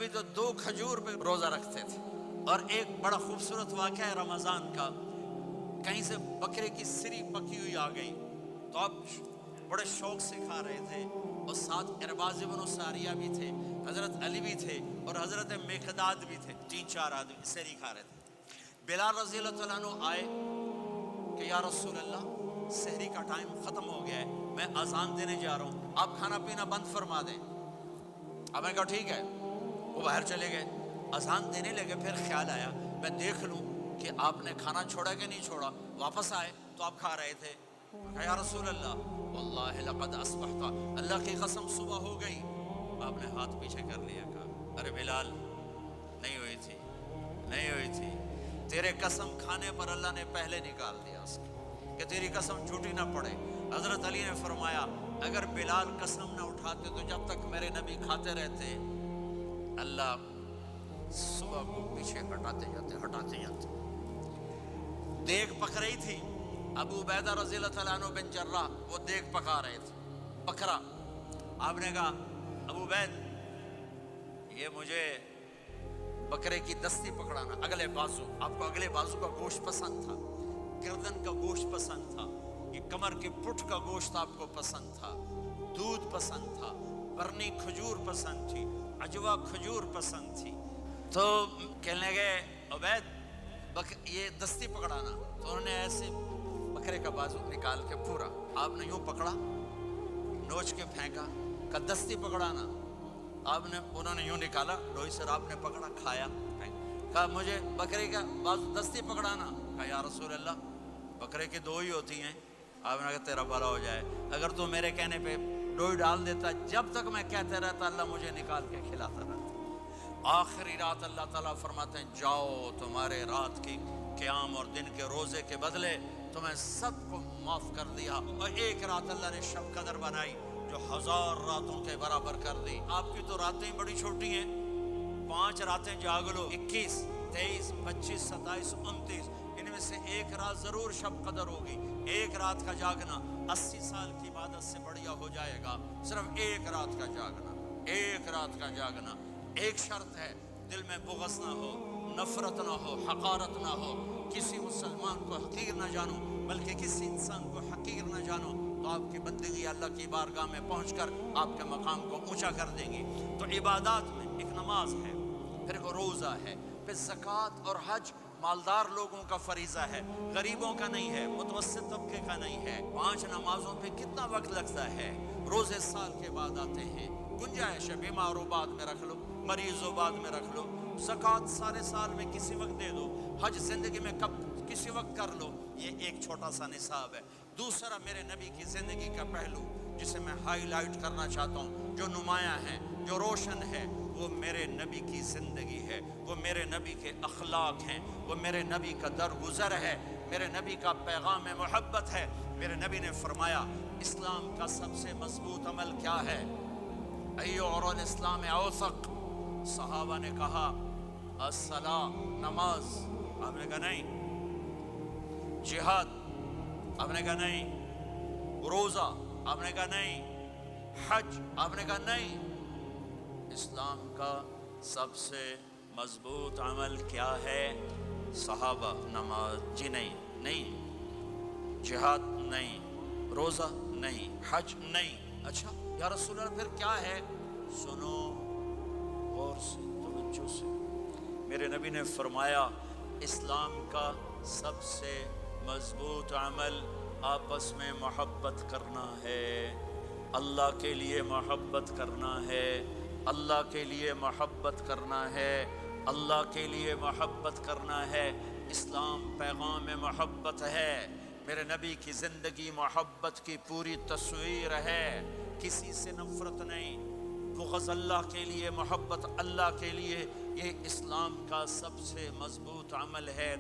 نبی تو 2 کھجور پہ روزہ رکھتے تھے۔ اور ایک بڑا خوبصورت واقعہ ہے رمضان کا، کہیں سے بکرے کی سری پکی ہوئی آ گئی تو اب بڑے شوق سے کھا رہے تھے، اور ساتھ ارباز بن ساریہ بھی تھے، حضرت علی بھی تھے اور حضرت مقداد بھی تھے، 3-4 آدمی سری کھا رہے تھے۔ بلال رضی اللہ تعالیٰ عنہ آئے کہ یا رسول اللہ سحری کا ٹائم ختم ہو گیا ہے، میں اذان دینے جا رہا ہوں، آپ کھانا پینا بند فرما دیں۔ اب میں کہا ٹھیک ہے، وہ باہر چلے گئے، اذان دینے لگے، پھر خیال آیا میں دیکھ لوں کہ آپ نے کھانا چھوڑا کہ نہیں چھوڑا۔ واپس آئے تو آپ کھا رہے تھے۔ کہا یا رسول اللہ واللہ لقد اصبحت، اللہ کی قسم صبح ہو گئی۔ آپ نے ہاتھ پیچھے کر لیا، کہا ارے بلال نہیں ہوئی تھی، نہیں ہوئی تھی، تیرے قسم کھانے پر اللہ نے پہلے نکال دیا اس کو کہ تیری قسم جھوٹی نہ پڑے۔ حضرت علی نے فرمایا اگر بلال قسم نہ اٹھاتے تو جب تک میرے نبی کھاتے رہتے اللہ صبح کو پیچھے ہٹاتے جاتے۔ دیگ پک رہی تھی، ابو عبیدہ رضی اللہ تعالیٰ عنہ بن جراح وہ دیگ پکا رہے تھے، بکرا۔ آپ نے کہا ابو عبید یہ مجھے بکرے کی دستی پکڑانا، اگلے بازو، آپ کو اگلے بازو کا گوشت پسند تھا، گردن کا گوشت پسند تھا، یہ کمر کے پٹھ کا گوشت آپ کو پسند تھا، دودھ پسند تھا، برنی کھجور پسند تھی، عجوا کھجور پسند تھی۔ تو کہنے گئے عبید یہ دستی پکڑانا، تو انہوں نے ایسے بکرے کا بازو نکال کے پورا آپ نے یوں پکڑا، نوچ کے پھینکا، کہا دستی پکڑانا، انہوں نے یوں نکالا ڈوئی سے، آپ نے پکڑا کھایا، کہا مجھے بکرے کا بازو دستی پکڑانا، کہا یا رسول اللہ بکرے کی 2 ہی ہوتی ہیں۔ آپ نے کہا تیرا بھلا ہو جائے، اگر تو میرے کہنے پہ ڈوئی ڈال دیتا، جب تک میں کہتے رہتا اللہ مجھے نکال کے کھلاتا رہتا۔ آخری رات اللہ تعالیٰ فرماتے ہیں جاؤ تمہارے رات کی قیام اور دن کے روزے کے بدلے تمہیں سب کو معاف کر دیا، اور ایک رات اللہ نے شب قدر بنائی جو 1000 راتوں کے برابر کر دی۔ آپ کی تو راتیں بڑی چھوٹی ہیں، 5 راتیں جاگ لو، 21، 23، 25، 27، 29، ان میں سے ایک رات ضرور شب قدر ہوگی۔ ایک رات کا جاگنا 80 سال کی عبادت سے بڑھیا ہو جائے گا، صرف ایک رات کا جاگنا، ایک رات کا جاگنا۔ ایک شرط ہے دل میں بغض نہ ہو، نفرت نہ ہو، حقارت نہ ہو، کسی مسلمان کو حقیر نہ جانو بلکہ کسی انسان کو حقیر نہ جانو، تو آپ کی بندگی اللہ کی بارگاہ میں پہنچ کر آپ کے مقام کو اونچا کر دیں گی۔ تو عبادات میں ایک نماز ہے، پھر ایک روزہ ہے، پھر زکوٰۃ اور حج مالدار لوگوں کا فریضہ ہے، غریبوں کا نہیں ہے، متوسط طبقے کا نہیں ہے۔ 5 نمازوں پہ کتنا وقت لگتا ہے؟ روزے سال کے بعد آتے ہیں، گنجائش ہے، بیمار ہو بعد میں رکھ لو، مریض ہو بعد میں رکھ لو، زکوٰۃ سارے سال میں کسی وقت دے دو، حج زندگی میں کب کسی وقت کر لو، یہ ایک چھوٹا سا نصاب ہے۔ دوسرا میرے نبی کی زندگی کا پہلو جسے میں ہائی لائٹ کرنا چاہتا ہوں، جو نمایاں ہے، جو روشن ہے، وہ میرے نبی کی زندگی ہے، وہ میرے نبی کے اخلاق ہیں، وہ میرے نبی کا درگزر ہے، میرے نبی کا پیغام محبت ہے۔ میرے نبی نے فرمایا اسلام کا سب سے مضبوط عمل کیا ہے؟ ایو اور الاسلام اوثق، صحابہ نے کہا الصلاۃ، نماز، آپ نے کہا نہیں، جہاد، آپ نے کہا نہیں، روزہ، آپ نے کہا نہیں، حج، آپ نے کہا نہیں۔ اسلام کا سب سے مضبوط عمل کیا ہے؟ صحابہ، نماز، جی نہیں، جہاد نہیں، روزہ نہیں، حج نہیں۔ اچھا یا رسول اللہ پھر کیا ہے؟ سنو غور سے، توجہ سے، میرے نبی نے فرمایا اسلام کا سب سے مضبوط عمل آپس میں محبت کرنا ہے، اللہ کے لیے محبت کرنا ہے، اللہ کے لیے محبت کرنا ہے، اللہ کے لیے محبت کرنا ہے۔ اسلام پیغام محبت ہے، میرے نبی کی زندگی محبت کی پوری تصویر ہے، کسی سے نفرت نہیں، بغض اللہ کے لیے، محبت اللہ کے لیے، یہ اسلام کا سب سے مضبوط عمل ہے۔